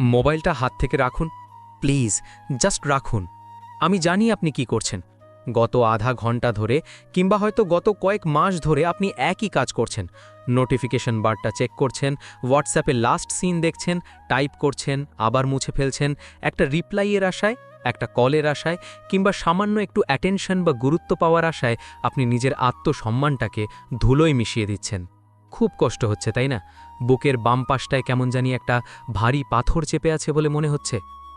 মোবাইলটা হাত থেকে রাখুন, প্লিজ, জাস্ট রাখুন। আমি জানি আপনি কি করছেন। গত আধা ঘন্টা ধরে কিংবা হয়তো গত কয়েক মাস ধরে আপনি একই কাজ করছেন। নোটিফিকেশন বারটা চেক করছেন, হোয়াটসঅ্যাপে লাস্ট সিন দেখছেন, টাইপ করছেন, আবার মুছে ফেলছেন, একটা রিপ্লাইয়ের আশায়, একটা কলের আশায় কিংবা সামান্য একটু অ্যাটেনশন বা গুরুত্ব পাওয়ার আশায় আপনি নিজের আত্মসম্মানটাকে ধুলোয় মিশিয়ে দিচ্ছেন। খুব কষ্ট হচ্ছে, তাই না? বুকের বাম পাশটায় কেমন জানি একটা ভারী পাথর চেপে আছে বলে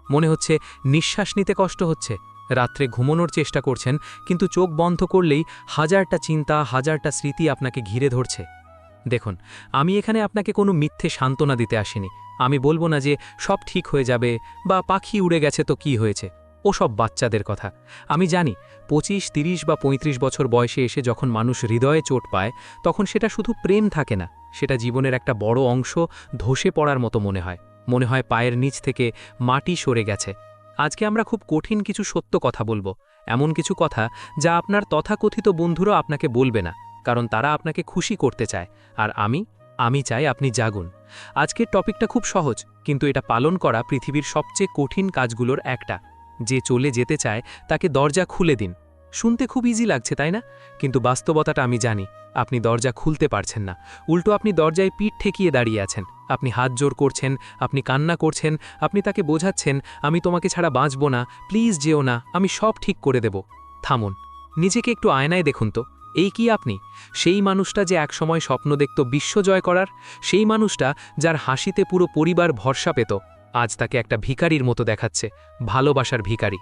মনে হচ্ছে নিঃশ্বাস নিতে কষ্ট হচ্ছে। রাত্রে ঘুমানোর চেষ্টা করছেন, কিন্তু চোখ বন্ধ করলেই হাজারটা চিন্তা, হাজারটা স্মৃতি আপনাকে ঘিরে ধরছে। দেখুন, আমি এখানে আপনাকে কোনো মিথ্যে সান্ত্বনা দিতে আসিনি। আমি বলবো না যে সব ঠিক হয়ে যাবে বা পাখি উড়ে গেছে তো কি হয়েছে, ওসব বাচ্চাদের কথা। আমি জানি 25, 30 বা 35 বছর বয়সে এসে যখন মানুষ হৃদয়ে চোট পায়, তখন সেটা শুধু প্রেম থাকে না, সেটা জীবনের একটা বড় অংশ ধসে পড়ার মতো মনে হয় পায়ের নিচ থেকে মাটি সরে গেছে। আজকে আমরা খুব কঠিন কিছু সত্য কথা বলবো, এমন কিছু কথা যা আপনার তথাকথিত বন্ধুরা আপনাকে বলবে না, কারণ তারা আপনাকে খুশি করতে চায়। আর আমি চাই আপনি জাগুন। আজকের টপিকটা খুব সহজ, কিন্তু এটা পালন করা পৃথিবীর সবচেয়ে কঠিন কাজগুলোর একটা। যে চলে যেতে চায় তাকে দরজা খুলে দিন। শুনতে খুব ইজি লাগছে, তাই না? কিন্তু বাস্তবতাটা আমি জানি, আপনি দরজা খুলতে পারছেন না। উল্টো আপনি দরজায় পিঠ ঠেকিয়ে দাঁড়িয়ে আছেন। আপনি হাত জোর করছেন, আপনি কান্না করছেন, আপনি তাকে বোঝাচ্ছেন, আমি তোমাকে ছাড়া বাঁচব না, প্লিজ যেও না, আমি সব ঠিক করে দেব। থামুন, নিজেকে একটু আয়নায় দেখুন তো। এই কি আপনি? সেই মানুষটা যে একসময় স্বপ্ন দেখত বিশ্ব জয় করার, সেই মানুষটা যার হাসিতে পুরো পরিবার ভরসা পেত, আজ তাকে একটা ভিখারির মতো দেখাচ্ছে, ভালোবাসার ভিখারি।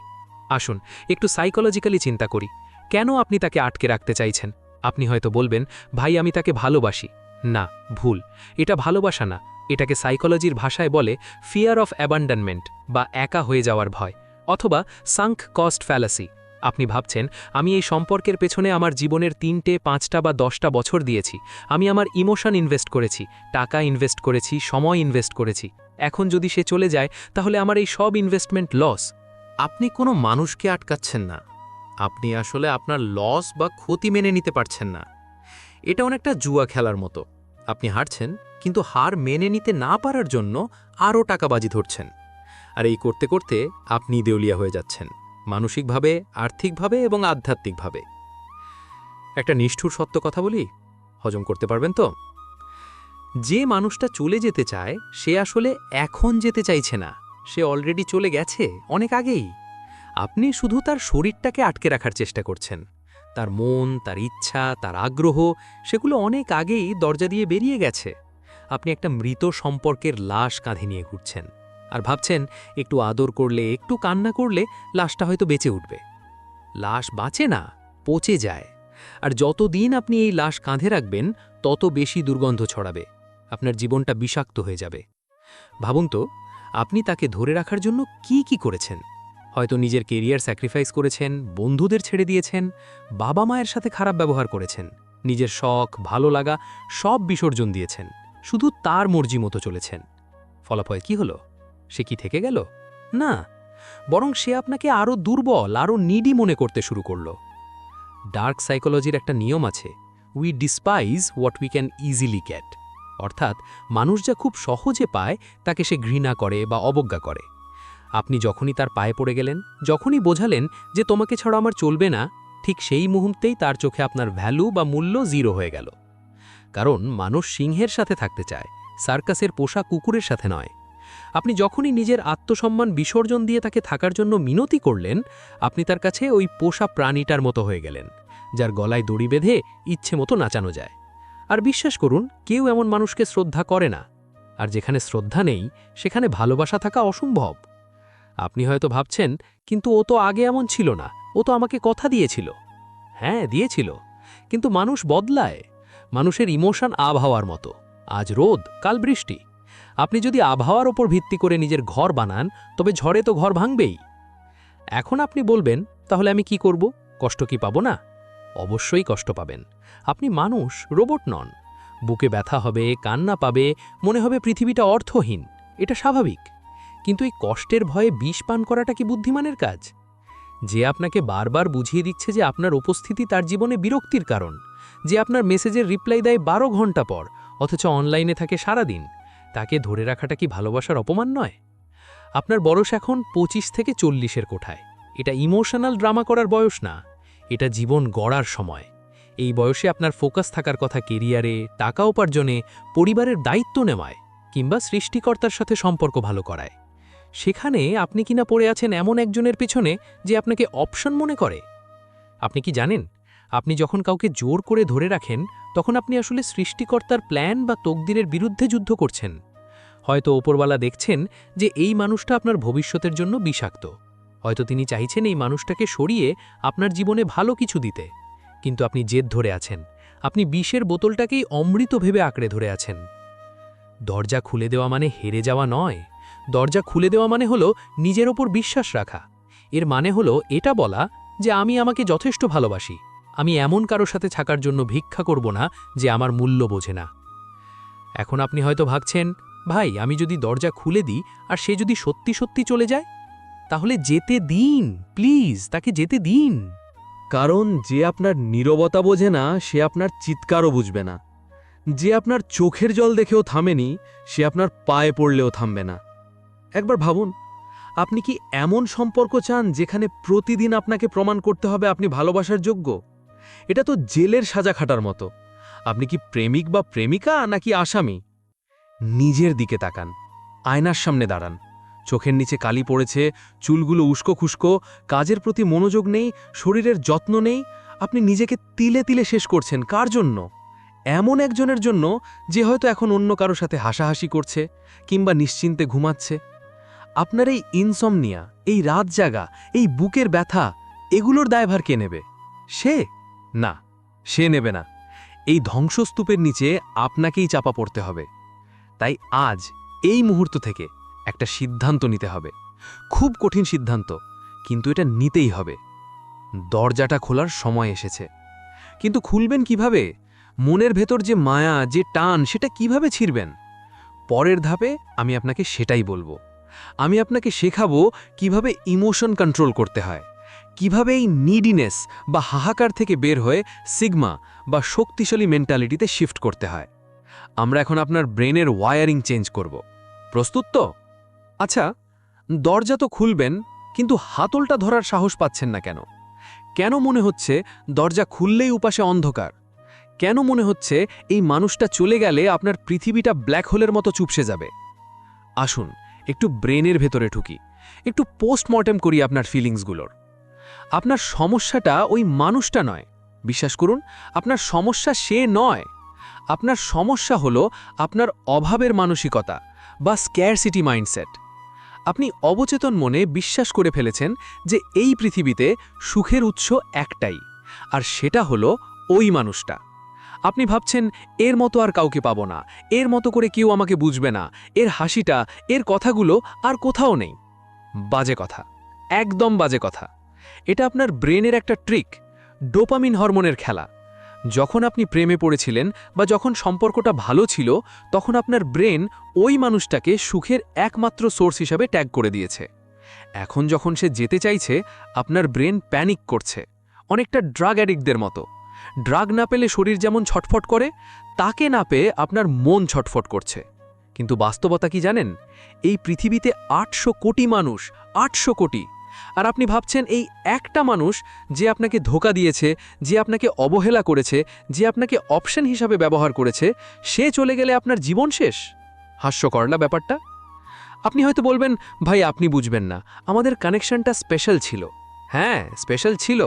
আসুন একটু সাইকোলজিক্যালি চিন্তা করি, কেন আপনি তাকে আটকে রাখতে চাইছেন? আপনি হয়তো বলবেন, ভাই আমি তাকে ভালোবাসি। না, ভুল। এটা ভালোবাসা না, এটাকে সাইকোলজির ভাষায় বলে ফিয়ার অফ অ্যাবান্ডনমেন্ট বা একা হয়ে যাওয়ার ভয়, অথবা সাঙ্ক কস্ট ফ্যালাসি। আপনি ভাবছেন, আমি এই সম্পর্কের পেছনে আমার জীবনের 3টে, 5টা বা 10টা বছর দিয়েছি, আমি আমার ইমোশন ইনভেস্ট করেছি, টাকা ইনভেস্ট করেছি, সময় ইনভেস্ট করেছি, এখন যদি সে চলে যায় তাহলে আমার এই সব ইনভেস্টমেন্ট লস। আপনি কোনো মানুষকে আটকাচ্ছেন না, আপনি আসলে আপনার লস বা ক্ষতি মেনে নিতে পারছেন না। এটা অনেকটা জুয়া খেলার মতো। আপনি হারছেন, কিন্তু হার মেনে নিতে না পারার জন্য আরও টাকাবাজি ধরছেন। আর এই করতে করতে আপনি দেউলিয়া হয়ে যাচ্ছেন, মানসিকভাবে, আর্থিকভাবে এবং আধ্যাত্মিকভাবে। একটা নিষ্ঠুর সত্য কথা বলি, হজম করতে পারবেন তো? যে মানুষটা চলে যেতে চায় সে আসলে এখন যেতে চাইছে না, সে অলরেডি চলে গেছে অনেক আগেই। আপনি শুধু তার শরীরটাকে আটকে রাখার চেষ্টা করছেন। তার মন, তার ইচ্ছা, তার আগ্রহ, সেগুলো অনেক আগেই দরজা দিয়ে বেরিয়ে গেছে। আপনি একটা মৃত সম্পর্কের লাশ কাঁধে নিয়ে ঘুরছেন আর ভাবছেন, একটু আদর করলে, একটু কান্না করলে লাশটা হয়তো বেঁচে উঠবে। লাশ বাঁচে না, পচে যায়। আর যতদিন আপনি এই লাশ কাঁধে রাখবেন, তত বেশি দুর্গন্ধ ছড়াবে, আপনার জীবনটা বিষাক্ত হয়ে যাবে। ভাবুন তো, আপনি তাকে ধরে রাখার জন্য কি করেছেন? হয়তো নিজের কেরিয়ার স্যাক্রিফাইস করেছেন, বন্ধুদের ছেড়ে দিয়েছেন, বাবা মায়ের সাথে খারাপ ব্যবহার করেছেন, নিজের শখ, ভালো লাগা সব বিসর্জন দিয়েছেন, শুধু তার মর্জি মতো চলেছেন। ফলাফল কি হলো? সে কি থেকে গেল? না, বরং সে আপনাকে আরও দুর্বল, আরও নিডি মনে করতে শুরু করল। ডার্ক সাইকোলজির একটা নিয়ম আছে, we despise what we can easily get. অর্থাৎ মানুষ যা খুব সহজে পায় তাকে সে ঘৃণা করে বা অবজ্ঞা করে। আপনি যখনই তার পায়ে পড়ে গেলেন, যখনই বোঝালেন যে তোমাকে ছাড়া আমার চলবে না, ঠিক সেই মুহূর্তেই তার চোখে আপনার ভ্যালু বা মূল্য জিরো হয়ে গেল। কারণ মানুষ সিংহের সাথে থাকতে চায়, সার্কাসের পোষা কুকুরের সাথে নয়। আপনি যখনই নিজের আত্মসম্মান বিসর্জন দিয়ে তাকে থাকার জন্য মিনতি করলেন, আপনি তার কাছে ওই পোষা প্রাণীটার মতো হয়ে গেলেন, যার গলায় দড়ি বেঁধে ইচ্ছে মতো নাচানো যায়। আর বিশ্বাস করুন, কেউ এমন মানুষকে শ্রদ্ধা করে না। আর যেখানে শ্রদ্ধা নেই, সেখানে ভালোবাসা থাকা অসম্ভব। আপনি হয়তো ভাবছেন, কিন্তু ও তো আগে এমন ছিল না, ও তো আমাকে কথা দিয়েছিল। হ্যাঁ, দিয়েছিল, কিন্তু মানুষ বদলায়। মানুষের ইমোশন আবহাওয়ার মতো, আজ রোদ, কাল বৃষ্টি। আপনি যদি আবহাওয়ার ওপর ভিত্তি করে নিজের ঘর বানান, তবে ঝড়ে তো ঘর ভাঙবেই। এখন আপনি বলবেন, তাহলে আমি কি করব? কষ্ট কি পাবো না? অবশ্যই কষ্ট পাবেন। আপনি মানুষ, রোবট নন। বুকে ব্যথা হবে, কান্না পাবে, মনে হবে পৃথিবীটা অর্থহীন। এটা স্বাভাবিক। কিন্তু এই কষ্টের ভয়ে বিষ পান করাটা কি বুদ্ধিমানের কাজ? যে আপনাকে বারবার বুঝিয়ে দিচ্ছে যে আপনার উপস্থিতি তার জীবনে বিরক্তির কারণ, যে আপনার মেসেজের রিপ্লাই দেয় 12 ঘন্টা পর, অথচ অনলাইনে থাকে সারাদিন, তাকে ধরে রাখাটা কি ভালোবাসার অপমান নয়? আপনার বয়স এখন 25 থেকে 40-এর কোঠায়। এটা ইমোশনাল ড্রামা করার বয়স না, এটা জীবন গড়ার সময়। এই বয়সে আপনার ফোকাস থাকার কথা কেরিয়ারে, টাকা উপার্জনে, পরিবারের দায়িত্ব নেওয়ায় কিংবা সৃষ্টিকর্তার সাথে সম্পর্ক ভালো করায়। সেখানে আপনি কিনা পড়ে আছেন এমন একজনের পেছনে যে আপনাকে অপশন মনে করে। আপনি কি জানেন, আপনি যখন কাউকে জোর করে ধরে রাখেন, তখন আপনি আসলে সৃষ্টিকর্তার প্ল্যান বা তকদিরের বিরুদ্ধে যুদ্ধ করছেন। হয়তো ওপরওয়ালা দেখছেন যে এই মানুষটা আপনার ভবিষ্যতের জন্য বিষাক্ত, হয়তো তিনি চাইছেন এই মানুষটাকে সরিয়ে আপনার জীবনে ভালো কিছু দিতে, কিন্তু আপনি জেদ ধরে আছেন, আপনি বিষের বোতলটাকেই অমৃত ভেবে আঁকড়ে ধরে আছেন। দরজা খুলে দেওয়া মানে হেরে যাওয়া নয়, দরজা খুলে দেওয়া মানে হলো নিজের ওপর বিশ্বাস রাখা। এর মানে হলো এটা বলা যে আমি আমাকে যথেষ্ট ভালোবাসি, আমি এমন কারো সাথে থাকার জন্য ভিক্ষা করব না যে আমার মূল্য বোঝে না। এখন আপনি হয়তো ভাবছেন, ভাই আমি যদি দরজা খুলে দিই আর সে যদি সত্যি সত্যি চলে যায়, তাহলে যেতে দিন, প্লিজ তাকে যেতে দিন। কারণ যে আপনার নীরবতা বোঝে না সে আপনার চিৎকারও বুঝবে না। যে আপনার চোখের জল দেখেও থামেনি সে আপনার পায়ে পড়লেও থামবে না। একবার ভাবুন, আপনি কি এমন সম্পর্ক চান যেখানে প্রতিদিন আপনাকে প্রমাণ করতে হবে আপনি ভালোবাসার যোগ্য? এটা তো জেলের সাজা খাটার মতো। আপনি কি প্রেমিক বা প্রেমিকা নাকি আসামি? নিজের দিকে তাকান, আয়নার সামনে দাঁড়ান, চোখের নিচে কালি পড়েছে, চুলগুলো উস্কো খুস্কো, কাজের প্রতি মনোযোগ নেই, শরীরের যত্ন নেই। আপনি নিজেকে তিলে তিলে শেষ করছেন কার জন্য? এমন একজনের জন্য যে হয়তো এখন অন্য কারো সাথে হাসাহাসি করছে কিংবা নিশ্চিন্তে ঘুমাচ্ছে। আপনার এই ইনসমনিয়া, এই রাত জাগা, এই বুকের ব্যথা, এগুলোর দায়ভার কে নেবে? সে? না, সে নেবে না। এই ধ্বংসস্তূপের নিচে আপনাকেই চাপা পড়তে হবে। তাই আজ এই মুহূর্ত থেকে একটা সিদ্ধান্ত নিতে হবে। খুব কঠিন সিদ্ধান্ত, কিন্তু এটা নিতেই হবে। দরজাটা খোলার সময় এসেছে। কিন্তু খুলবেন কিভাবে? মনের ভেতর যে মায়া, যে টান, সেটা কিভাবে ছিঁড়বেন? পরের ধাপে আমি আপনাকে সেটাই বলবো। আমি আপনাকে শেখাবো কিভাবে ইমোশন কন্ট্রোল করতে হয়, কিভাবে এই নিডিনেস বা হাহাকার থেকে বের হয়ে সিগমা বা শক্তিশালী মেন্টালিটিতে শিফট করতে হয়। আমরা এখন আপনার ব্রেনের ওয়্যারিং চেঞ্জ করব। প্রস্তুত তো? আচ্ছা, দরজা তো খুলবেন, কিন্তু হাতলটা ধরার সাহস পাচ্ছেন না কেন? কেন মনে হচ্ছে দরজা খুললেই উপাসে অন্ধকার? কেন মনে হচ্ছে এই মানুষটা চলে গেলে আপনার পৃথিবীটা ব্ল্যাক হোলের মতো চুপসে যাবে? আসুন একটু ব্রেনের ভেতরে ঢুকি, একটু পোস্টমর্টেম করি আপনার ফিলিংসগুলোর। আপনার সমস্যাটা ওই মানুষটা নয়, বিশ্বাস করুন, আপনার সমস্যা সে নয়। আপনার সমস্যা হলো আপনার অভাবের মানসিকতা বা স্ক্যারসিটি মাইন্ডসেট। আপনি অবচেতন মনে বিশ্বাস করে ফেলেছেন যে এই পৃথিবীতে সুখের উৎস একটাই, আর সেটা হলো ওই মানুষটা। আপনি ভাবছেন এর মতো আর কাউকে পাবো না, এর মতো করে কেউ আমাকে বুঝবে না, এর হাসিটা, এর কথাগুলো আর কোথাও নেই। বাজে কথা, একদম বাজে কথা। এটা আপনার ব্রেনের একটা ট্রিক, ডোপামিন হরমোনের খেলা। যখন আপনি প্রেমে পড়েছিলেন বা যখন সম্পর্কটা ভালো ছিল, তখন আপনার ব্রেন ওই মানুষটাকে সুখের একমাত্র সোর্স হিসাবে ট্যাগ করে দিয়েছে। এখন যখন সে যেতে চাইছে, আপনার ব্রেন প্যানিক করছে, অনেকটা ড্রাগ অ্যাডিক্টদের মতো। ড্রাগ না পেলে শরীর যেমন ছটফট করে, তাকে না পেয়ে আপনার মন ছটফট করছে। কিন্তু বাস্তবতা কি জানেন? এই পৃথিবীতে 800 কোটি মানুষ, 800 কোটি। আর আপনি ভাবছেন এই একটা মানুষ যে আপনাকে ধোঁকা দিয়েছে, যে আপনাকে অবহেলা করেছে, যে আপনাকে অপশন হিসাবে ব্যবহার করেছে, সে চলে গেলে আপনার জীবন শেষ। হাস্যকর না ব্যাপারটা? আপনি হয়তো বলবেন, ভাই আপনি বুঝবেন না, আমাদের কানেকশনটা স্পেশাল ছিল। হ্যাঁ, স্পেশাল ছিল,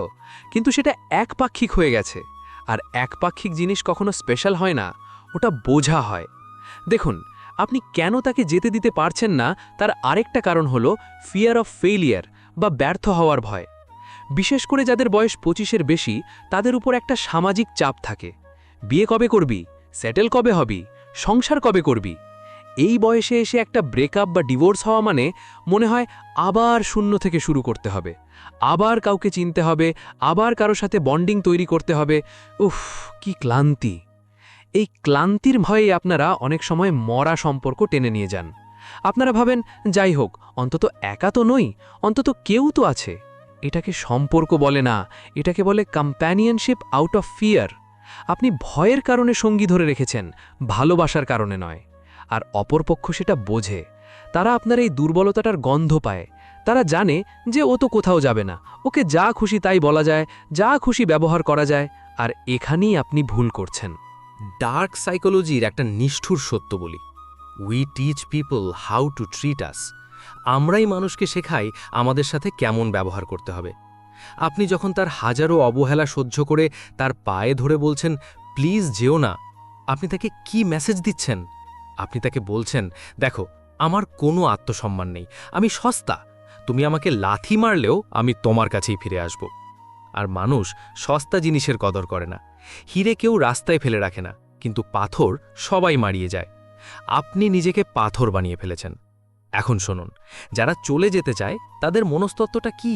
কিন্তু সেটা একপাক্ষিক হয়ে গেছে। আর একপাক্ষিক জিনিস কখনো স্পেশাল হয় না, ওটা বোঝা হয়। দেখুন, আপনি কেন তাকে যেতে দিতে পারছেন না তার আরেকটা কারণ হলো ফিয়ার অফ ফেইলিয়ার বা ব্যর্থ হওয়ার ভয়। বিশেষ করে যাদের বয়স 25-এর বেশি, তাদের উপর একটা সামাজিক চাপ থাকে। বিয়ে কবে করবি? সেটেল কবে হবি? সংসার কবে করবি? এই বয়সে এসে একটা ব্রেকআপ বা ডিভোর্স হওয়া মানে মনে হয় আবার শূন্য থেকে শুরু করতে হবে, আবার কাউকে চিনতে হবে, আবার কারো সাথে বন্ডিং তৈরি করতে হবে। উফ, কি ক্লান্তি! এই ক্লান্তির ভয়ে আপনারা অনেক সময় মরা সম্পর্ক টেনে নিয়ে যান। আপনারা ভাবেন, যাই হোক, অন্তত একা তো নই, অন্তত কেউ তো আছে। এটাকে সম্পর্ক বলে না, এটাকে বলে কম্প্যানিয়নশিপ আউট অফ ফিয়ার। আপনি ভয়ের কারণে সঙ্গী ধরে রেখেছেন, ভালোবাসার কারণে নয়। আর অপরপক্ষ সেটা বোঝে, তারা আপনার এই দুর্বলতাটার গন্ধ পায়। তারা জানে যে ও তো কোথাও যাবে না, ওকে যা খুশি তাই বলা যায়, যা খুশি ব্যবহার করা যায়। আর এখানেই আপনি ভুল করছেন। ডার্ক সাইকোলজির একটা নিষ্ঠুর সত্য বলি, we teach people how to treat us. আমরাই মানুষকে শেখাই আমাদের সাথে কেমন ব্যবহার করতে হবে। আপনি যখন তার হাজারো অবহেলা সহ্য করে তার পায়ে ধরে বলছেন প্লিজ যেও না, আপনি তাকে কি মেসেজ দিচ্ছেন? আপনি তাকে বলছেন, দেখো আমার কোনো আত্মসম্মান নেই, আমি সস্তা, তুমি আমাকে লাথি মারলেও আমি তোমার কাছেই ফিরে আসব। আর মানুষ সস্তা জিনিসের কদর করে না। হিরে কেউ রাস্তায় ফেলে রাখে না, কিন্তু পাথর সবাই মারিয়ে যায়। আপনি নিজেকে পাথর বানিয়ে ফেলেছেন। এখন শুনুন, যারা চলে যেতে চায় তাদের মনস্তত্ত্বটা কি?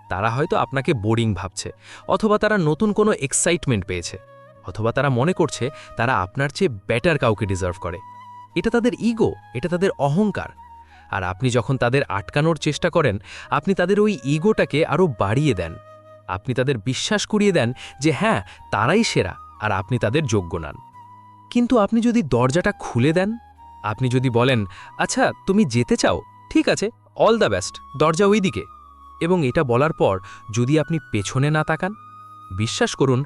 তারা হয়তো আপনাকে বোরিং ভাবছে, অথবা তারা নতুন কোনো এক্সাইটমেন্ট পেয়েছে, অথবা তারা মনে করছে তারা আপনার চেয়ে বেটার কাউকে ডিজার্ভ করে। এটা তাদের ইগো, এটা তাদের অহংকার। আর আপনি যখন তাদের আটকানোর চেষ্টা করেন, আপনি তাদের ওই ইগোটাকে আরও বাড়িয়ে দেন। আপনি তাদের বিশ্বাস করিয়ে দেন যে হ্যাঁ, তারাই সেরা আর আপনি তাদের যোগ্য নন। কিন্তু আপনি যদি দরজাটা খুলে দেন, আপনি যদি বলেন, আচ্ছা তুমি যেতে চাও, ঠিক আছে, অল দ্য বেস্ট, দরজা ওই দিকে, এবং এটা বলার পর যদি আপনি পেছনে না তাকান, বিশ্বাস করুন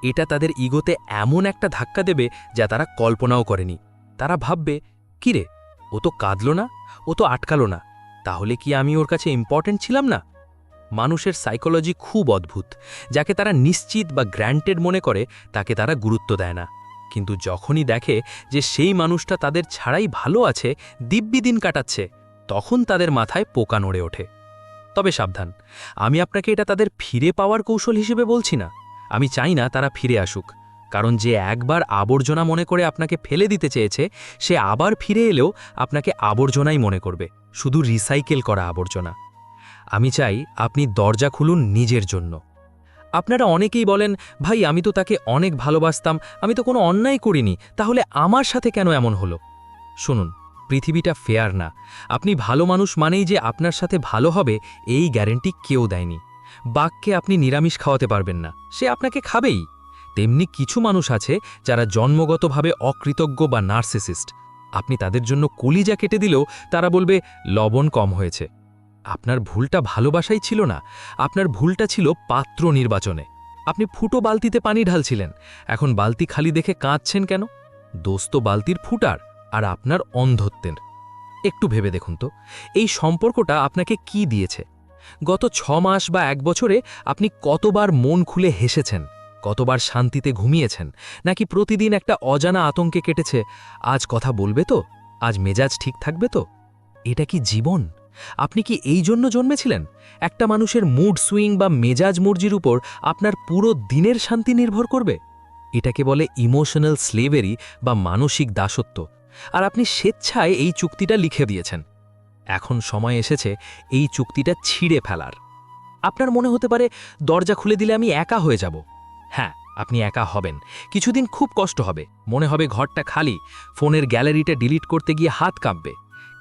এটা তাদের ইগোতে এমন একটা ধাক্কা দেবে যা তারা কল্পনাও করেনি। তারা ভাববে, কিরে, ও তো কাঁদল না, ও তো আটকালো না, তাহলে কি আমি ওর কাছে ইম্পর্ট্যান্ট ছিলাম না? মানুষের সাইকোলজি খুব অদ্ভুত। যাকে তারা নিশ্চিত বা গ্র্যান্টেড মনে করে তাকে তারা গুরুত্ব দেয় না, কিন্তু যখনই দেখে যে সেই মানুষটা তাদের ছাড়াই ভালো আছে, দিব্যি দিন কাটাচ্ছে, তখন তাদের মাথায় পোকা নড়ে ওঠে। তবে সাবধান, আমি আপনাকে এটা তাদের ফিরে পাওয়ার কৌশল হিসেবে বলছি না। আমি চাই না তারা ফিরে আসুক, কারণ যে একবার আবর্জনা মনে করে আপনাকে ফেলে দিতে চেয়েছে, সে আবার ফিরে এলেও আপনাকে আবর্জনাই মনে করবে, শুধু রিসাইকেল করা আবর্জনা। আমি চাই আপনি দরজা খুলুন নিজের জন্য। আপনারা অনেকেই বলেন, ভাই আমি তো তাকে অনেক ভালোবাসতাম, আমি তো কোনো অন্যায় করিনি, তাহলে আমার সাথে কেন এমন হলো? শুনুন, পৃথিবীটা ফেয়ার না। আপনি ভালো মানুষ মানেই যে আপনার সাথে ভালো হবে এই গ্যারেন্টি কেউ দেয়নি। বাঘকে আপনি নিরামিষ খাওয়াতে পারবেন না, সে আপনাকে খাবেই। তেমনি কিছু মানুষ আছে যারা জন্মগতভাবে অকৃতজ্ঞ বা নার্সিসিস্ট। আপনি তাদের জন্য কলিজা কেটে দিলেও তারা বলবে লবণ কম হয়েছে। আপনার ভুলটা ভালোবাসাই ছিল না, আপনার ভুলটা ছিল পাত্র নির্বাচনে। আপনি ফুটো বালতিতে পানি ঢালছিলেন, এখন বালতি খালি দেখে কাঁদছেন কেন? দোষ তো বালতির ফুটার আর আপনার অন্ধত্বের। একটু ভেবে দেখুন তো, এই সম্পর্কটা আপনাকে কি দিয়েছে? গত 6 মাস বা 1 বছরে আপনি কতবার মন খুলে হেসেছেন, কতবার শান্তিতে ঘুমিয়েছেন, নাকি প্রতিদিন একটা অজানা আতঙ্কে কেটেছে, আজ কথা বলবে তো, আজ মেজাজ ঠিক থাকবে তো? এটা কি জীবন? আপনি কি এই জন্য জন্মেছিলেন? একটা মানুষের মুড সুইং বা মেজাজ মর্জির উপর আপনার পুরো দিনের শান্তি নির্ভর করবে? এটাকে বলে ইমোশনাল স্লেভেরি বা মানসিক দাসত্ব। আর আপনি স্বেচ্ছায় এই চুক্তিটা লিখে দিয়েছেন। এখন সময় এসেছে এই চুক্তিটা ছিঁড়ে ফেলার। আপনার মনে হতে পারে দরজা খুলে দিলে আমি একা হয়ে যাব। হ্যাঁ, আপনি একা হবেন। কিছুদিন খুব কষ্ট হবে, মনে হবে ঘরটা খালি, ফোনের গ্যালারিটা ডিলিট করতে গিয়ে হাত কাঁপবে।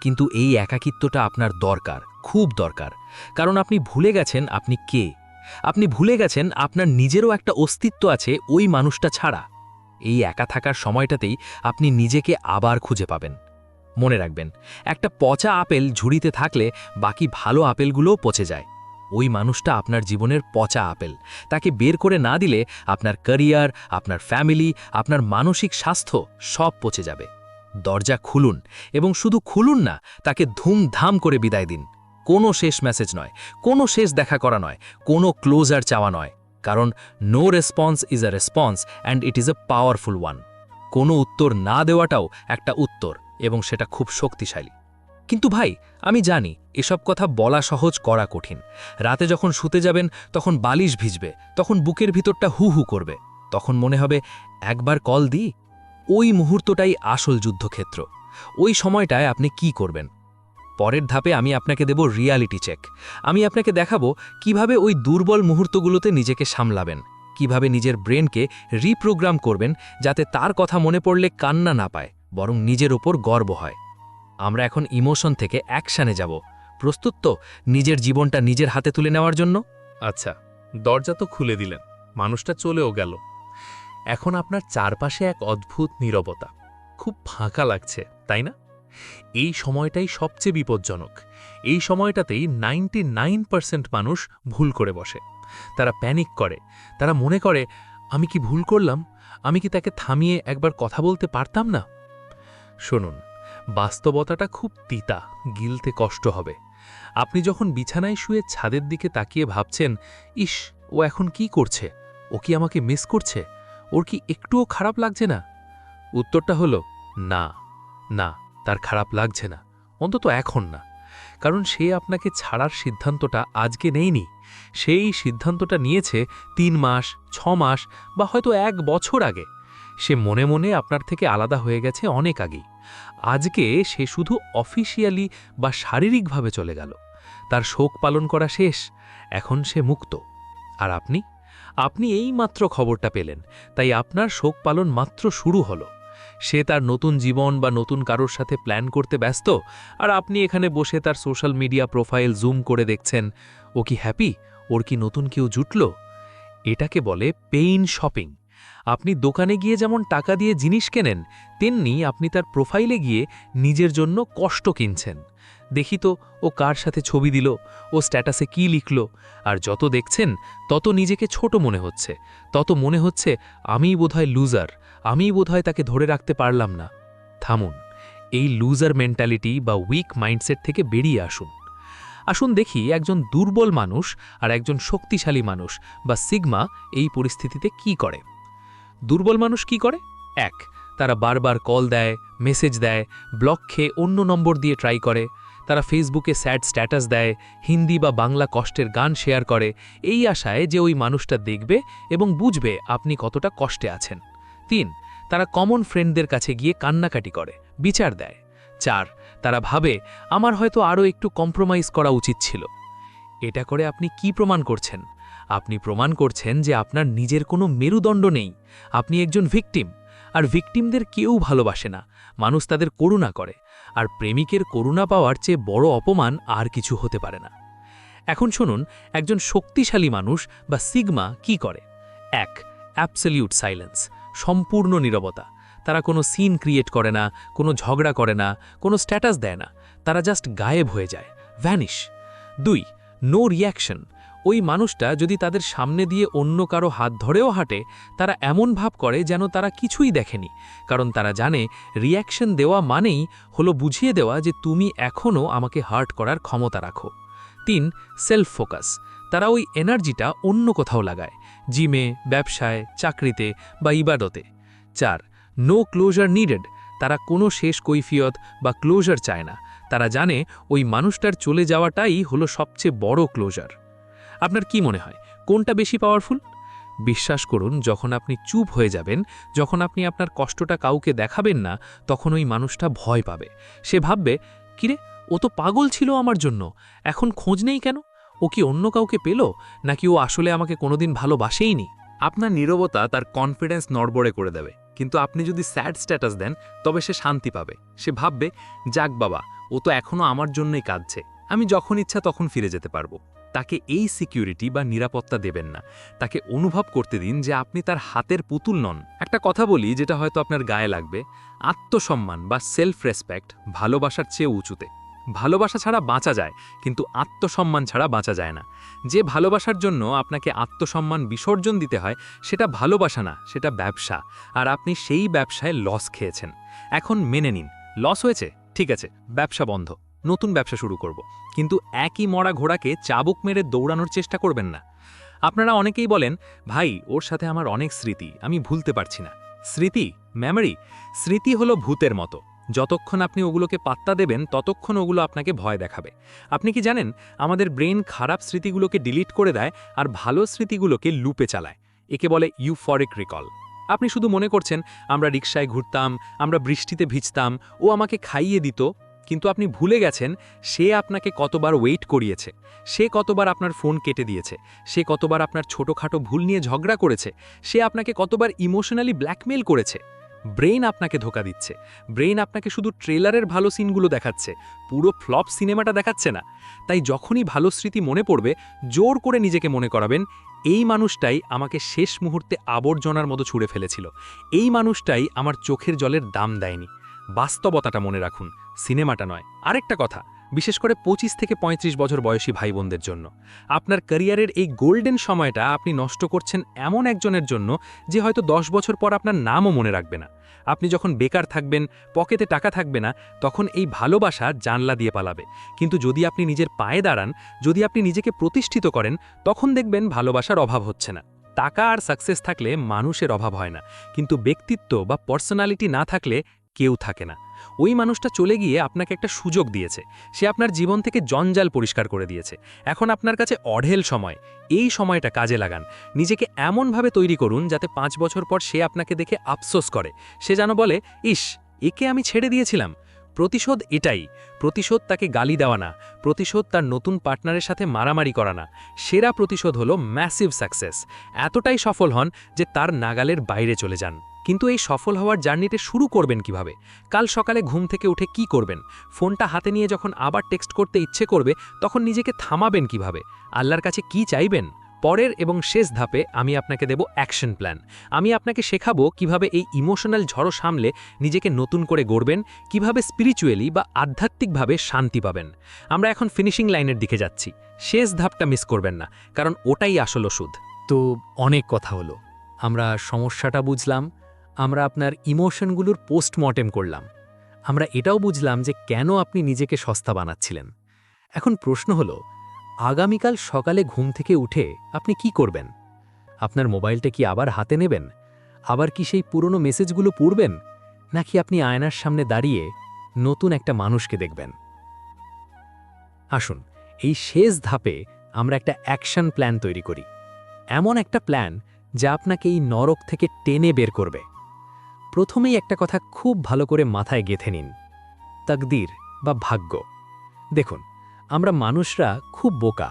কিন্তু এই একাকিত্বটা আপনার দরকার, খুব দরকার। কারণ আপনি ভুলে গেছেন আপনি কে। আপনি ভুলে গেছেন আপনার নিজেরও একটা অস্তিত্ব আছে ওই মানুষটা ছাড়া। এই একা থাকার সময়টাতেই আপনি নিজেকে আবার খুঁজে পাবেন। মনে রাখবেন, একটা পচা আপেল ঝুড়িতে থাকলে বাকি ভালো আপেলগুলোও পচে যায়। ওই মানুষটা আপনার জীবনের পচা আপেল। তাকে বের করে না দিলে আপনার ক্যারিয়ার, আপনার ফ্যামিলি, আপনার মানসিক স্বাস্থ্য সব পচে যাবে। দরজা খুলুন, এবং শুধু খুলুন না, তাকে ধুমধাম করে বিদায় দিন। কোনো শেষ মেসেজ নয়, কোনো শেষ দেখা করা নয়, কোনো ক্লোজার চাওয়া নয়। কারণ no response is a response and it is a powerful one. কোনো উত্তর না দেওয়াটাও একটা উত্তর, এবং সেটা খুব শক্তিশালী। কিন্তু ভাই, আমি জানি এসব কথা বলা সহজ, করা কঠিন। রাতে যখন শুতে যাবেন তখন বালিশ ভিজবে, তখন বুকের ভিতরটা হু হু করবে, তখন মনে হবে একবার কল দিই। ওই মুহূর্তটাই আসল যুদ্ধক্ষেত্র। ওই সময়টায় আপনি কি করবেন? পরের ধাপে আমি আপনাকে দেব রিয়ালিটি চেক। আমি আপনাকে দেখাবো কিভাবে ওই দুর্বল মুহূর্তগুলোতে নিজেকে সামলাবেন, কিভাবে নিজের ব্রেনকে রিপ্রোগ্রাম করবেন যাতে তার কথা মনে পড়লে কান্না না পায়, বরং নিজের ওপর গর্ব হয়। আমরা এখন ইমোশন থেকে অ্যাকশানে যাব। প্রস্তুত তো নিজের জীবনটা নিজের হাতে তুলে নেওয়ার জন্য? আচ্ছা, দরজা তো খুলে দিলেন, মানুষটা চলেও গেল। এখন আপনার চারপাশে এক অদ্ভুত নীরবতা। খুব ফাঁকা লাগছে, তাই না? এই সময়টাই সবচেয়ে বিপজ্জনক। এই সময়টাতেই 99% মানুষ ভুল করে বসে। তারা প্যানিক করে, তারা মনে করে আমি কি ভুল করলাম, আমি কি তাকে থামিয়ে একবার কথা বলতে পারতাম না। শুনুন, বাস্তবতাটা খুব তিতা, গিলতে কষ্ট হবে। আপনি যখন বিছানায় শুয়ে ছাদের দিকে তাকিয়ে ভাবছেন, ইস, ও এখন কি করছে, ও কি আমাকে মিস করছে, ওর কি একটুও খারাপ লাগছে না? উত্তরটা হলো না, না, তার খারাপ লাগছে না, অন্তত এখন না। কারণ সে আপনাকে ছাড়ার সিদ্ধান্তটা আজকে নেয়নি, সেই সিদ্ধান্তটা নিয়েছে 3 মাস, 6 মাস বা হয়তো 1 বছর আগে। সে মনে মনে আপনার থেকে আলাদা হয়ে গেছে অনেক আগেই। আজকে সে শুধু অফিসিয়ালি বা শারীরিকভাবে চলে গেল, তার শোক পালন করা শেষ, এখন সে মুক্ত। আর আপনি এইমাত্র খবরটা পেলেন, তাই আপনার শোক পালন মাত্র শুরু হলো। সে তার নতুন জীবন বা নতুন কারোর সাথে প্ল্যান করতে ব্যস্ত, আর আপনি এখানে বসে তার সোশ্যাল মিডিয়া প্রোফাইল জুম করে দেখছেন, ও কি হ্যাপি, ওর কি নতুন কেউ জুটল। এটাকে বলে পেইন শপিং। আপনি দোকানে গিয়ে যেমন টাকা দিয়ে জিনিস কেনেন, তেমনি আপনি তার প্রোফাইলে গিয়ে নিজের জন্য কষ্ট কিনছেন। দেখি তো ও কার সাথে ছবি দিল, ও স্ট্যাটাসে কি লিখল। আর যত দেখছেন তত নিজেকে ছোট মনে হচ্ছে, তত মনে হচ্ছে আমিই বোধহয় লুজার, আমিই বোধহয় তাকে ধরে রাখতে পারলাম না। থামুন, এই লুজার মেন্টালিটি বা উইক মাইন্ডসেট থেকে বেরিয়ে আসুন দেখি একজন দুর্বল মানুষ আর একজন শক্তিশালী মানুষ বা সিগমা এই পরিস্থিতিতে কি করে। দুর্বল মানুষ কি করে? 1, তারা বারবার কল দেয়, মেসেজ দেয়, ব্লক খেয়ে অন্য নম্বর দিয়ে ট্রাই করে। তারা ফেসবুকে স্যাড স্ট্যাটাস দেয়, হিন্দি বা বাংলা কষ্টের গান শেয়ার করে, এই আশায় যে ওই মানুষটা দেখবে এবং বুঝবে আপনি কতটা কষ্টে আছেন। 3, তারা কমন ফ্রেন্ডদের কাছে গিয়ে কান্নাকাটি করে, বিচার দেয়। 4, তারা ভাবে আমার হয়তো আরও একটু কম্প্রোমাইজ করা উচিত ছিল। এটা করে আপনি কি প্রমাণ করছেন? আপনি প্রমাণ করছেন যে আপনার নিজের কোনো মেরুদণ্ড নেই, আপনি একজন ভিকটিম। আর ভিকটিমদের কেউ ভালোবাসে না, মানুষ তাদের করুণা করে। আর প্রেমিকের করুণা পাওয়ার চেয়ে বড় অপমান আর কিছু হতে পারে না। এখন শুনুন একজন শক্তিশালী মানুষ বা সিগমা কি করে। 1, অ্যাবসলিউট সাইলেন্স, সম্পূর্ণ নীরবতা। তারা কোনো সিন ক্রিয়েট করে না, কোনো ঝগড়া করে না, কোনো স্ট্যাটাস দেয় না, তারা জাস্ট গায়েব হয়ে যায়, ভ্যানিশ। 2, no reaction. ওই মানুষটা যদি তাদের সামনে দিয়ে অন্য কারো হাত ধরেও হাঁটে, তারা এমন ভাব করে যেন তারা কিছুই দেখেনি, কারণ তারা জানে রিয়াকশন দেওয়া মানেই হলো বুঝিয়ে দেওয়া যে তুমি এখনও আমাকে হার্ট করার ক্ষমতা রাখো। 3, সেলফ ফোকাস। তারা ওই এনার্জিটা অন্য কোথাও লাগায়, জিমে, ব্যবসায়, চাকরিতে বা ইবাদতে। 4, নো ক্লোজার নিডেড। তারা কোনো শেষ কৈফিয়ত বা ক্লোজার চায় না, তারা জানে ওই মানুষটার চলে যাওয়াটাই হলো সবচেয়ে বড় ক্লোজার। আপনার কি মনে হয় কোনটা বেশি পাওয়ারফুল? বিশ্বাস করুন, যখন আপনি চুপ হয়ে যাবেন, যখন আপনি আপনার কষ্টটা কাউকে দেখাবেন না, তখন ওই মানুষটা ভয় পাবে। সে ভাববে, কিরে, ও তো পাগল ছিল আমার জন্য, এখন খোঁজ নেই কেন? ও কি অন্য কাউকে পেল, নাকি ও আসলে আমাকে কোনোদিন ভালোবাসেইনি? আপনার নীরবতা তার কনফিডেন্স নড়বড়ে করে দেবে, কিন্তু আপনি যদি স্যাড স্ট্যাটাস দেন তবে সে শান্তি পাবে। সে ভাববে, যাক বাবা, ও তো এখনও আমার জন্যই কাঁদছে, আমি যখন ইচ্ছা তখন ফিরে যেতে পারবো। তাকে এই সিকিউরিটি বা নিরাপত্তা দেবেন না, তাকে অনুভব করতে দিন যে আপনি তার হাতের পুতুল নন। একটা কথা বলি যেটা হয়তো আপনার গায়ে লাগবে, আত্মসম্মান বা সেলফ রেসপেক্ট ভালোবাসার চেয়ে উঁচুতে। ভালোবাসা ছাড়া বাঁচা যায়, কিন্তু আত্মসম্মান ছাড়া বাঁচা যায় না। যে ভালোবাসার জন্য আপনাকে আত্মসম্মান বিসর্জন দিতে হয়, সেটা ভালোবাসা না, সেটা ব্যবসা। আর আপনি সেই ব্যবসায় লস খেয়েছেন। এখন মেনে নিন, লস হয়েছে, ঠিক আছে, ব্যবসা বন্ধ, নতুন ব্যবসা শুরু করব। কিন্তু একই মরা ঘোড়াকে চাবুক মেরে দৌড়ানোর চেষ্টা করবেন না। আপনারা অনেকেই বলেন, ভাই, ওর সাথে আমার অনেক স্মৃতি, আমি ভুলতে পারছি না। স্মৃতি, মেমোরি, স্মৃতি হলো ভূতের মতো। যতক্ষণ আপনি ওগুলোকে পাত্তা দেবেন, ততক্ষণ ওগুলো আপনাকে ভয় দেখাবে। আপনি কি জানেন, আমাদের ব্রেন খারাপ স্মৃতিগুলোকে ডিলিট করে দেয় আর ভালো স্মৃতিগুলোকে লুপে চালায়। একে বলে ইউফরিক রিকল। আপনি শুধু মনে করছেন, আমরা রিকশায় ঘুরতাম, আমরা বৃষ্টিতে ভিজতাম, ও আমাকে খাইয়ে দিত, কিন্তু আপনি ভুলে গেছেন সে আপনাকে কতবার ওয়েট করিয়েছে, সে কতবার আপনার ফোন কেটে দিয়েছে, সে কতবার আপনার ছোটোখাটো ভুল নিয়ে ঝগড়া করেছে, সে আপনাকে কতবার ইমোশনালি ব্ল্যাকমেল করেছে। ব্রেইন আপনাকে ধোকা দিচ্ছে। ব্রেইন আপনাকে শুধু ট্রেলারের ভালো সিনগুলো দেখাচ্ছে, পুরো ফ্লপ সিনেমাটা দেখাচ্ছে না। তাই যখনই ভালো স্মৃতি মনে পড়বে, জোর করে নিজেকে মনে করাবেন, এই মানুষটাই আমাকে শেষ মুহূর্তে আবর্জনার মতো ছুঁড়ে ফেলেছিল, এই মানুষটাই আমার চোখের জলের দাম দেয়নি। বাস্তবতাটা মনে রাখুন, সিনেমাটা নয়। আরেকটা কথা, বিশেষ করে 25 থেকে 35 বছর বয়সী ভাই বোনদের জন্য, আপনার ক্যারিয়ারের এই গোল্ডেন সময়টা আপনি নষ্ট করছেন এমন একজনের জন্য যে হয়তো 10 বছর পর আপনার নামও মনে রাখবে না। আপনি যখন বেকার থাকবেন, পকেটে টাকা থাকবে না, তখন এই ভালোবাসা জানলা দিয়ে পালাবে। কিন্তু যদি আপনি নিজের পায়ে দাঁড়ান, যদি আপনি নিজেকে প্রতিষ্ঠিত করেন, তখন দেখবেন ভালোবাসার অভাব হচ্ছে না। টাকা আর সাকসেস থাকলে মানুষের অভাব হয় না, কিন্তু ব্যক্তিত্ব বা পার্সোনালিটি না থাকলে কেউ থাকে না। ওই মানুষটা চলে গিয়ে আপনাকে একটা সুযোগ দিয়েছে, সে আপনার জীবন থেকে জঞ্জাল পরিষ্কার করে দিয়েছে। এখন আপনার কাছে অঢেল সময়, এই সময়টা কাজে লাগান। নিজেকে এমনভাবে তৈরি করুন যাতে 5 বছর পর সে আপনাকে দেখে আফসোস করে, সে যেন বলে, ইস, একে আমি ছেড়ে দিয়েছিলাম। প্রতিশোধ এটাই, প্রতিশোধ তাকে গালি দেওয়া না, প্রতিশোধ তার নতুন পার্টনারের সাথে মারামারি করা না। সেরা প্রতিশোধ হলো ম্যাসিভ সাকসেস, এতটাই সফল হন যে তার নাগালের বাইরে চলে যান। কিন্তু এই সফল হওয়ার জার্নিটা শুরু করবেন কিভাবে? কাল সকালে ঘুম থেকে উঠে কি করবেন? ফোনটা হাতে নিয়ে যখন আবার টেক্সট করতে ইচ্ছে করবে, তখন নিজেকে থামাবেন কিভাবে? আল্লাহর কাছে কি চাইবেন? পরের এবং শেষ ধাপে আমি আপনাকে দেব অ্যাকশন প্ল্যান। আমি আপনাকে শেখাবো কিভাবে এই ইমোশনাল ঝড়ো সামলে নিজেকে নতুন করে গড়বেন, কিভাবে স্পিরিচুয়ালি বা আধ্যাত্মিকভাবে শান্তি পাবেন। আমরা এখন ফিনিশিং লাইনের দিকে যাচ্ছি। শেষ ধাপটা মিস করবেন না, কারণ ওটাই আসল ওষুধ। তো অনেক কথা হলো, আমরা সমস্যাটা বুঝলাম, আমরা আপনার ইমোশনগুলোর পোস্টমর্টেম করলাম, আমরা এটাও বুঝলাম যে কেন আপনি নিজেকে সস্তা বানাচ্ছিলেন। এখন প্রশ্ন হলো, আগামীকাল সকালে ঘুম থেকে উঠে আপনি কি করবেন? আপনার মোবাইলটা কি আবার হাতে নেবেন? আবার কি সেই পুরনো মেসেজগুলো পড়বেন? নাকি আপনি আয়নার সামনে দাঁড়িয়ে নতুন একটা মানুষকে দেখবেন? আসুন, এই শেষ ধাপে আমরা একটা অ্যাকশন প্ল্যান তৈরি করি। এমন একটা প্ল্যান যা আপনাকে এই নরক থেকে টেনে বের করবে। প্রথমেই একটা কথা খুব ভালো করে মাথায় গেঁথে নিন, তাকদীর বা ভাগ্য। দেখুন, আমরা মানুষরা খুব বোকা।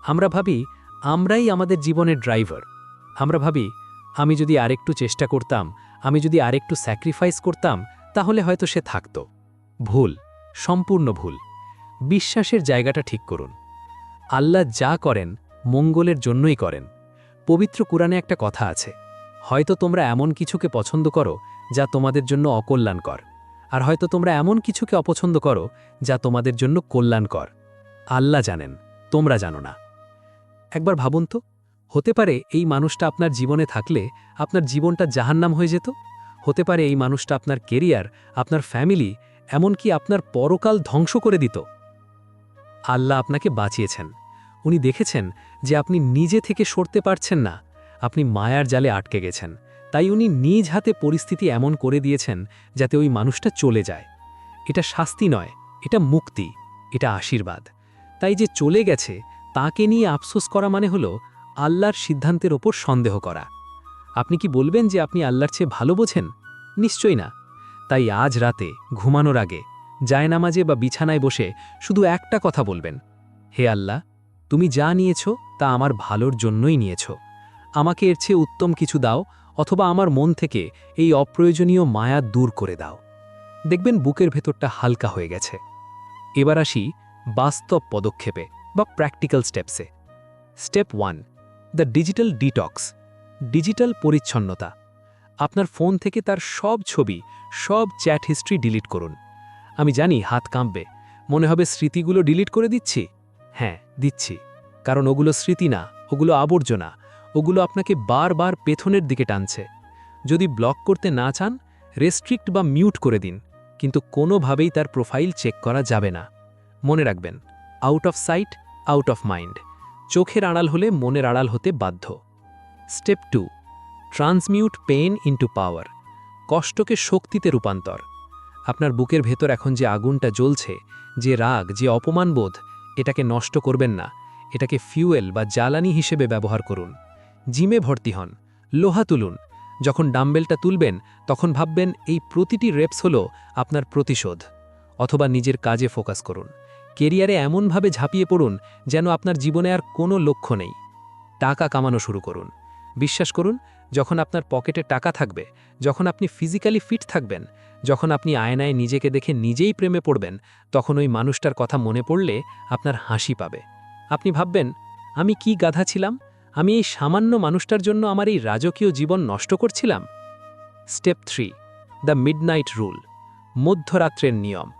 আমরা ভাবি আমরাই আমাদের জীবনের ড্রাইভার। আমরা ভাবি, আমি যদি আরেকটু চেষ্টা করতাম, আমি যদি আরেকটু স্যাক্রিফাইস করতাম, তাহলে হয়তো সে থাকত। ভুল, সম্পূর্ণ ভুল। বিশ্বাসের জায়গাটা ঠিক করুন। আল্লাহ যা করেন মঙ্গলের জন্যই করেন। পবিত্র কুরআনে একটা কথা আছে, হয়তো তোমরা এমন কিছুকে পছন্দ করো যা তোমাদের জন্য অকল্যাণকর, আর হয়তো তোমরা এমন কিছুকে অপছন্দ করো যা তোমাদের জন্য কল্যাণকর। আল্লাহ জানেন, তোমরা জানো না। একবার ভাবুন তো, হতে পারে এই মানুষটা আপনার জীবনে থাকলে আপনার জীবনটা জাহান্নাম হয়ে যেত। হতে পারে এই মানুষটা আপনার কেরিয়ার, আপনার ফ্যামিলি, এমনকি আপনার পরকাল ধ্বংস করে দিত। আল্লাহ আপনাকে বাঁচিয়েছেন। উনি দেখেছেন যে আপনি নিজে থেকে সরতে পারছেন না, আপনি মায়ার জালে আটকে গেছেন, তাই উনি নিজ হাতে পরিস্থিতি এমন করে দিয়েছেন যাতে ওই মানুষটা চলে যায়। এটা শাস্তি নয়, এটা মুক্তি, এটা আশীর্বাদ। তাই যে চলে গেছে তাকে নিয়ে আফসোস করা মানে হলো আল্লাহর সিদ্ধান্তের ওপর সন্দেহ করা। আপনি কি বলবেন যে আপনি আল্লাহর চেয়ে ভালো বোঝেন? নিশ্চয়ই না। তাই আজ রাতে ঘুমানোর আগে জায়নামাজে বা বিছানায় বসে শুধু একটা কথা বলবেন, হে আল্লাহ, তুমি যা নিয়েছ তা আমার ভালোর জন্যই নিয়েছ। আমাকে এর চেয়ে উত্তম কিছু দাও, অথবা আমার মন থেকে এই অপ্রয়োজনীয় মায়া দূর করে দাও। দেখবেন বুকের ভেতরটা হালকা হয়ে গেছে। এবার আসি বাস্তব পদক্ষেপে বা প্র্যাকটিক্যাল স্টেপসে। Step 1, the digital detox, digital পরিচ্ছন্নতা। আপনার ফোন থেকে তার সব ছবি, সব চ্যাট হিস্ট্রি ডিলিট করুন। আমি জানি হাত কাঁপবে, মনে হবে স্মৃতিগুলো ডিলিট করে দিচ্ছি। হ্যাঁ, দিচ্ছি, কারণ ওগুলো স্মৃতি না, ওগুলো আবর্জনা, ওগুলো আপনাকে বারবার পেছনের দিকে টানছে। যদি ব্লক করতে না চান, রেস্ট্রিক্ট বা মিউট করে দিন, কিন্তু কোনোভাবেই তার প্রোফাইল চেক করা যাবে না। মনে রাখবেন, out of sight, out of mind. চোখের আড়াল হলে মনের আড়াল হতে বাধ্য। স্টেপ 2, ট্রান্সমিউট পেইন ইন্টু পাওয়ার, কষ্টকে শক্তিতে রূপান্তর। আপনার বুকের ভেতর এখন যে আগুনটা জ্বলছে, যে রাগ, যে অপমানবোধ, এটাকে নষ্ট করবেন না, এটাকে ফিউয়েল বা জ্বালানি হিসেবে ব্যবহার করুন। জিমে ভর্তি হন, লোহা তুলুন। যখন ডাম্বেলটা তুলবেন তখন ভাববেন এই প্রতিটি রেপস হলো আপনার প্রতিশোধ। অথবা নিজের কাজে ফোকাস করুন, কেরিয়ারে এমনভাবে ঝাঁপিয়ে পড়ুন যেন আপনার জীবনে আর কোনো লক্ষ্য নেই। টাকা কামানো শুরু করুন। বিশ্বাস করুন, যখন আপনার পকেটে টাকা থাকবে, যখন আপনি ফিজিক্যালি ফিট থাকবেন, যখন আপনি আয়নায় নিজেকে দেখে নিজেই প্রেমে পড়বেন, তখন ওই মানুষটার কথা মনে পড়লে আপনার হাসি পাবে। আপনি ভাববেন, আমি কি গাধা ছিলাম, আমি এই সামান্য মানুষটার জন্য আমার এই রাজকীয় জীবন নষ্ট করছিলাম। স্টেপ 3, দ্য মিডনাইট রুল, মধ্যরাত্রের নিয়ম।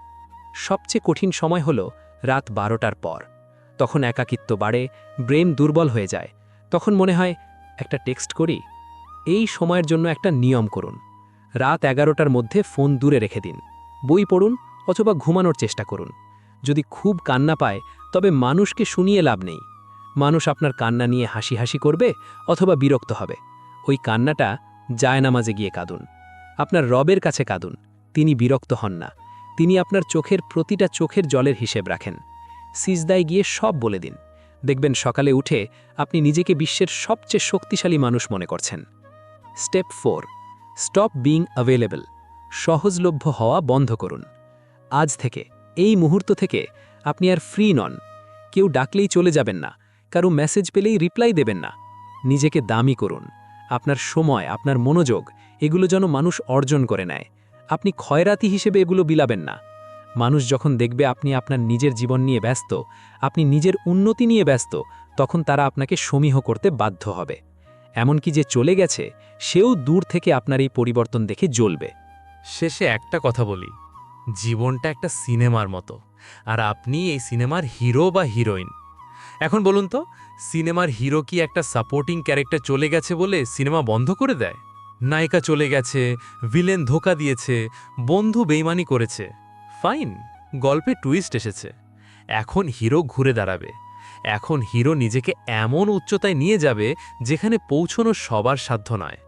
সবচেয়ে কঠিন সময় হল রাত 12টার পর। তখন একাকিত্ব বাড়ে, ব্রেন দুর্বল হয়ে যায়। তখন মনে হয় একটা টেক্সট করি। এই সময়ের জন্য একটা নিয়ম করুন। রাত 11টার মধ্যে ফোন দূরে রেখে দিন। বই পড়ুন অথবা ঘুমানোর চেষ্টা করুন। যদি খুব কান্না পায় তবে মানুষকে শুনিয়ে লাভ নেই। মানুষ আপনার কান্না নিয়ে হাসি হাসি করবে অথবা বিরক্ত হবে। ওই কান্নাটা জায়নামাজে গিয়ে কাঁদুন। আপনার রবের কাছে কাঁদুন। তিনি বিরক্ত হন না। তিনি আপনার চোখের প্রতিটা চোখের জলের হিসেব রাখেন। সিজদায় গিয়ে সব বলে দিন। দেখবেন সকালে উঠে আপনি নিজেকে বিশ্বের সবচেয়ে শক্তিশালী মানুষ মনে করছেন। Step 4, stop being available. সহজলভ্য হওয়া বন্ধ করুন। আজ থেকে, এই মুহূর্ত থেকে আপনি আর ফ্রি নন। কেউ ডাকলেই চলে যাবেন না, কারো মেসেজ পেলেই রিপ্লাই দেবেন না। নিজেকে দামি করুন। আপনার সময়, আপনার মনোযোগ, এগুলো যেন মানুষ অর্জন করে নেয়। আপনি খয়রাতি হিসেবে এগুলো বিলাবেন না। মানুষ যখন দেখবে আপনি আপনার নিজের জীবন নিয়ে ব্যস্ত, আপনি নিজের উন্নতি নিয়ে ব্যস্ত, তখন তারা আপনাকে সমীহ করতে বাধ্য হবে। এমনকি যে চলে গেছে সেও দূর থেকে আপনার এই পরিবর্তন দেখে জ্বলবে। শেষে একটা কথা বলি, জীবনটা একটা সিনেমার মতো, আর আপনি এই সিনেমার হিরো বা হিরোইন। এখন বলুন তো, সিনেমার হিরো কি একটা সাপোর্টিং ক্যারেক্টার চলে গেছে বলে সিনেমা বন্ধ করে দেয়? নায়িকা চলে গেছে, ভিলেন ধোকা দিয়েছে, বন্ধু বেইমানি করেছে, ফাইন, গল্পে টুইস্ট এসেছে। এখন হিরো ঘুরে দাঁড়াবে। এখন হিরো নিজেকে এমন উচ্চতায় নিয়ে যাবে যেখানে পৌঁছনো সবার সাধ্য নয়।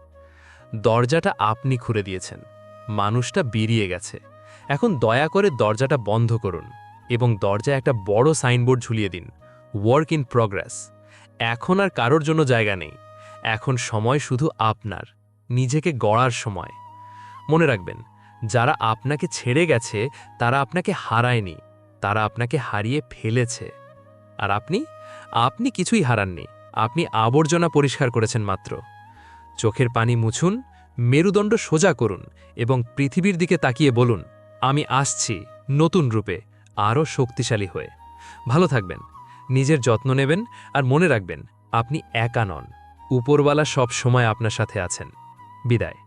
দরজাটা আপনি খুলে দিয়েছেন, মানুষটা বেরিয়ে গেছে। এখন দয়া করে দরজাটা বন্ধ করুন এবং দরজায় একটা বড় সাইনবোর্ড ঝুলিয়ে দিন, ওয়ার্ক ইন প্রগ্রেস। এখন আর কারোর জন্য জায়গা নেই। এখন সময় শুধু আপনার, নিজেকে গড়ার সময়। মনে রাখবেন, যারা আপনাকে ছেড়ে গেছে তারা আপনাকে হারায়নি, তারা আপনাকে হারিয়ে ফেলেছে। আর আপনি কিছুই হারাননি, আপনি আবর্জনা পরিষ্কার করেছেন মাত্র। চোখের পানি মুছুন, মেরুদণ্ড সোজা করুন এবং পৃথিবীর দিকে তাকিয়ে বলুন, আমি আসছি নতুন রূপে, আরও শক্তিশালী হয়ে। ভালো থাকবেন, নিজের যত্ন নেবেন, আর মনে রাখবেন আপনি একা নন। উপরওয়ালা সব সময় আপনার সাথে আছেন। বিদায়।